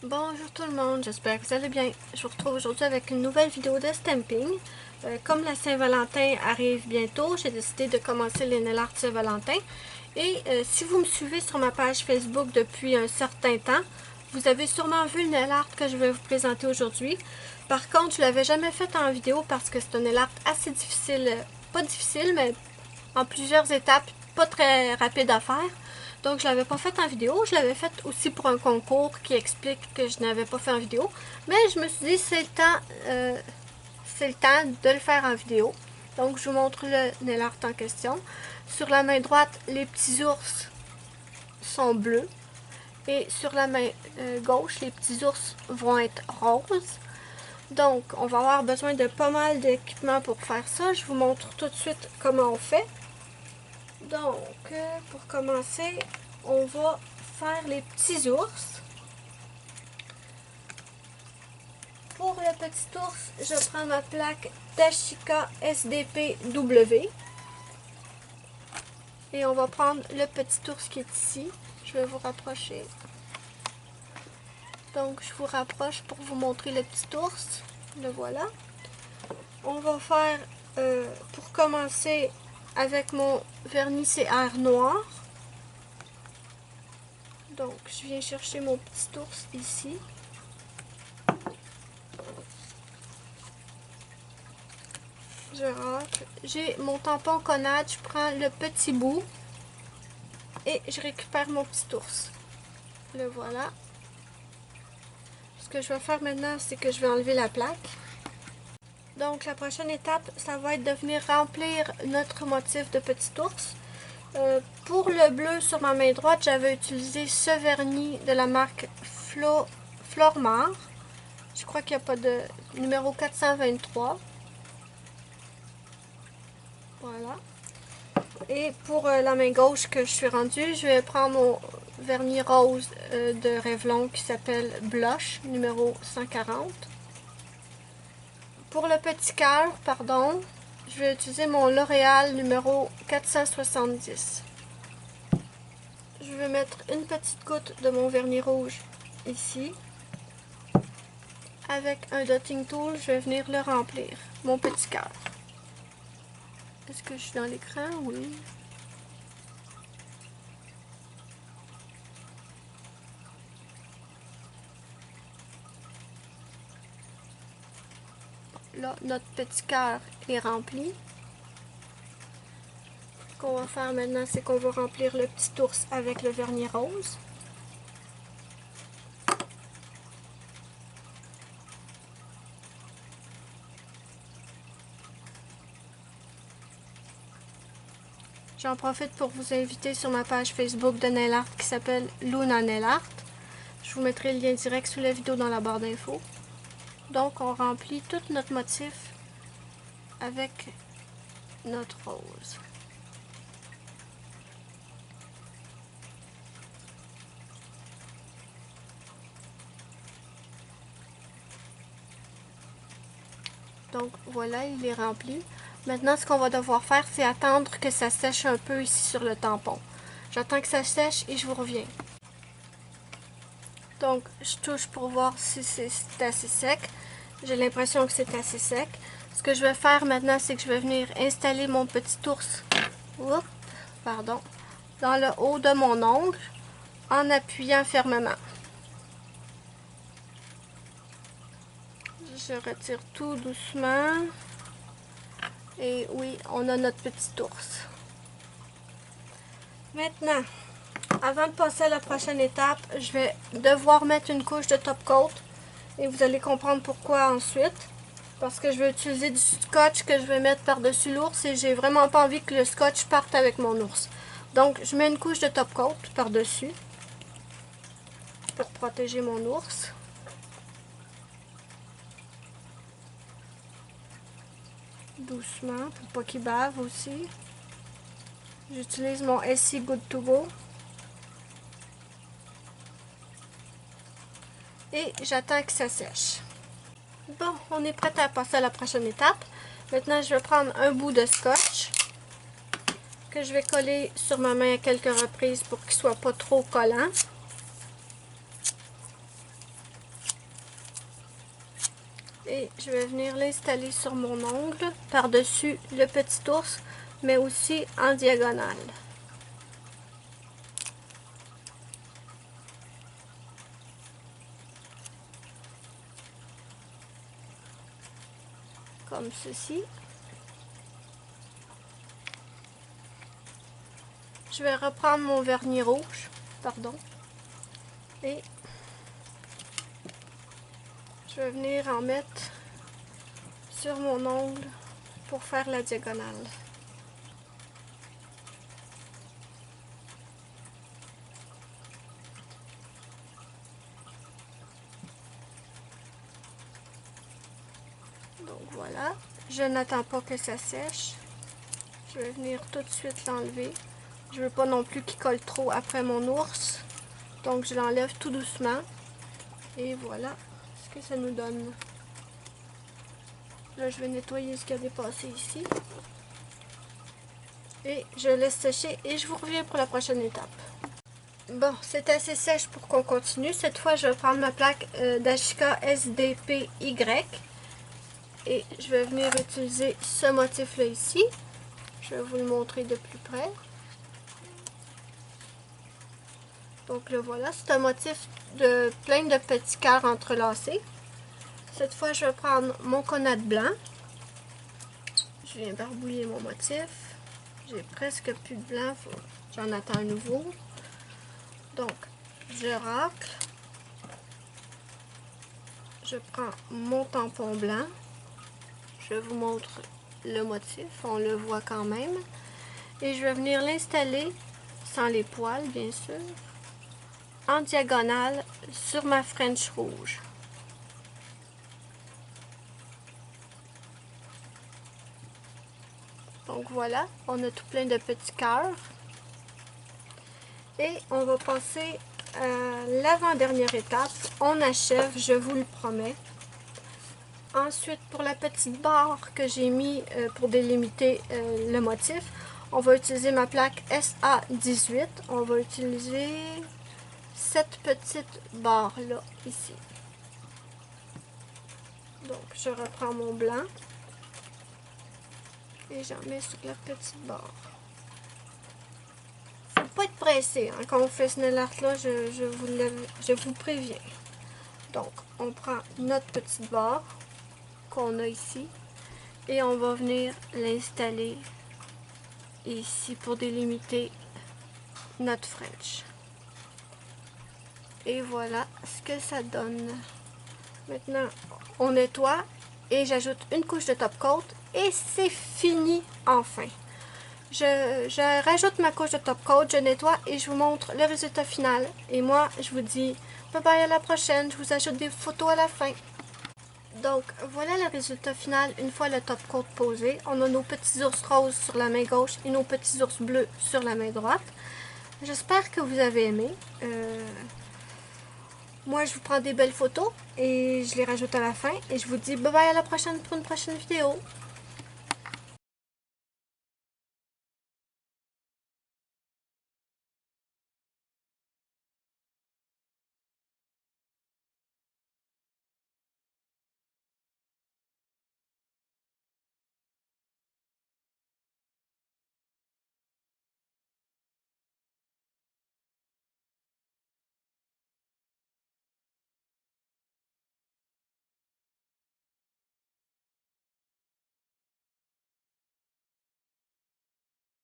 Bonjour tout le monde, j'espère que vous allez bien. Je vous retrouve aujourd'hui avec une nouvelle vidéo de stamping. Comme la Saint-Valentin arrive bientôt, j'ai décidé de commencer les nail art Saint-Valentin. Et si vous me suivez sur ma page Facebook depuis un certain temps, vous avez sûrement vu le nail art que je vais vous présenter aujourd'hui. Par contre, je ne l'avais jamais fait en vidéo parce que c'est un nail art assez difficile, pas difficile, mais en plusieurs étapes, pas très rapide à faire. Donc je l'avais pas fait en vidéo, je l'avais fait aussi pour un concours qui explique que je n'avais pas fait en vidéo. Mais je me suis dit c'est le temps de le faire en vidéo. Donc je vous montre le nail art en question. Sur la main droite, les petits ours sont bleus. Et sur la main gauche, les petits ours vont être roses. Donc on va avoir besoin de pas mal d'équipements pour faire ça. Je vous montre tout de suite comment on fait. Donc, pour commencer, on va faire les petits ours. Pour le petit ours, je prends ma plaque Tashika SDPW. Et on va prendre le petit ours qui est ici. Je vais vous rapprocher. Donc, je vous rapproche pour vous montrer le petit ours. Le voilà. On va faire, pour commencer, avec mon vernis CR noir. Donc, je viens chercher mon petit ours ici. Je rentre. J'ai mon tampon Conad, je prends le petit bout et je récupère mon petit ours. Le voilà. Ce que je vais faire maintenant, c'est que je vais enlever la plaque. Donc, la prochaine étape, ça va être de venir remplir notre motif de petit ours. Pour le bleu sur ma main droite, j'avais utilisé ce vernis de la marque Flormar. Je crois qu'il n'y a pas de numéro 423. Voilà. Et pour la main gauche que je suis rendue, je vais prendre mon vernis rose de Revlon qui s'appelle Blush, numéro 140. Pour le petit cœur, pardon, je vais utiliser mon L'Oréal numéro 470. Je vais mettre une petite goutte de mon vernis rouge ici. Avec un dotting tool, je vais venir le remplir, mon petit cœur. Est-ce que je suis dans l'écran? Oui. Là, notre petit cœur est rempli. Ce qu'on va faire maintenant, c'est qu'on va remplir le petit ours avec le vernis rose. J'en profite pour vous inviter sur ma page Facebook de nail art qui s'appelle Luna Nail Art. Je vous mettrai le lien direct sous la vidéo dans la barre d'infos. Donc, on remplit tout notre motif avec notre rose. Donc, voilà, il est rempli. Maintenant, ce qu'on va devoir faire, c'est attendre que ça sèche un peu ici sur le tampon. J'attends que ça sèche et je vous reviens. Donc, je touche pour voir si c'est assez sec. J'ai l'impression que c'est assez sec. Ce que je vais faire maintenant, c'est que je vais venir installer mon petit ours dans le haut de mon ongle en appuyant fermement. Je retire tout doucement. Et oui, on a notre petit ours. Maintenant, avant de passer à la prochaine étape, je vais devoir mettre une couche de top coat. Et vous allez comprendre pourquoi ensuite. Parce que je vais utiliser du scotch que je vais mettre par-dessus l'ours et j'ai vraiment pas envie que le scotch parte avec mon ours. Donc, je mets une couche de top coat par-dessus pour protéger mon ours. Doucement, pour pas qu'il bave aussi. J'utilise mon SC Good To Go. Et j'attends que ça sèche. Bon, on est prêt à passer à la prochaine étape. Maintenant, je vais prendre un bout de scotch que je vais coller sur ma main à quelques reprises pour qu'il ne soit pas trop collant. Et je vais venir l'installer sur mon ongle, par-dessus le petit ours, mais aussi en diagonale. Comme ceci. Je vais reprendre mon vernis rouge, pardon, et je vais venir en mettre sur mon ongle pour faire la diagonale. Donc voilà, je n'attends pas que ça sèche. Je vais venir tout de suite l'enlever. Je ne veux pas non plus qu'il colle trop après mon ours. Donc je l'enlève tout doucement. Et voilà ce que ça nous donne. Là, je vais nettoyer ce qui a dépassé ici. Et je laisse sécher et je vous reviens pour la prochaine étape. Bon, c'est assez sèche pour qu'on continue. Cette fois, je vais prendre ma plaque Dashika SDPY. Et je vais venir utiliser ce motif-là ici. Je vais vous le montrer de plus près. Donc le voilà, c'est un motif de plein de petits cœurs entrelacés. Cette fois, je vais prendre mon connate blanc. Je viens barbouiller mon motif. J'ai presque plus de blanc, j'en attends un nouveau. Donc, je racle. Je prends mon tampon blanc. Je vous montre le motif, on le voit quand même. Et je vais venir l'installer, sans les poils bien sûr, en diagonale sur ma French rouge. Donc voilà, on a tout plein de petits cœurs. Et on va passer à l'avant-dernière étape. On achève, je vous le promets. Ensuite, pour la petite barre que j'ai mis pour délimiter le motif, on va utiliser ma plaque SA18. On va utiliser cette petite barre-là, ici. Donc, je reprends mon blanc et j'en mets sur la petite barre. Faut pas être pressé, hein, quand on fait ce nail art là, je vous préviens. Donc, on prend notre petite barre qu'on a ici et on va venir l'installer ici pour délimiter notre French. Et voilà ce que ça donne. Maintenant, on nettoie et j'ajoute une couche de top coat et c'est fini enfin. Je rajoute ma couche de top coat, je nettoie et je vous montre le résultat final. Et moi, je vous dis bye bye à la prochaine. Je vous ajoute des photos à la fin. Donc, voilà le résultat final une fois le top coat posé. On a nos petits ours roses sur la main gauche et nos petits ours bleus sur la main droite. J'espère que vous avez aimé. Moi, je vous prends des belles photos et je les rajoute à la fin. Et je vous dis bye bye à la prochaine pour une prochaine vidéo.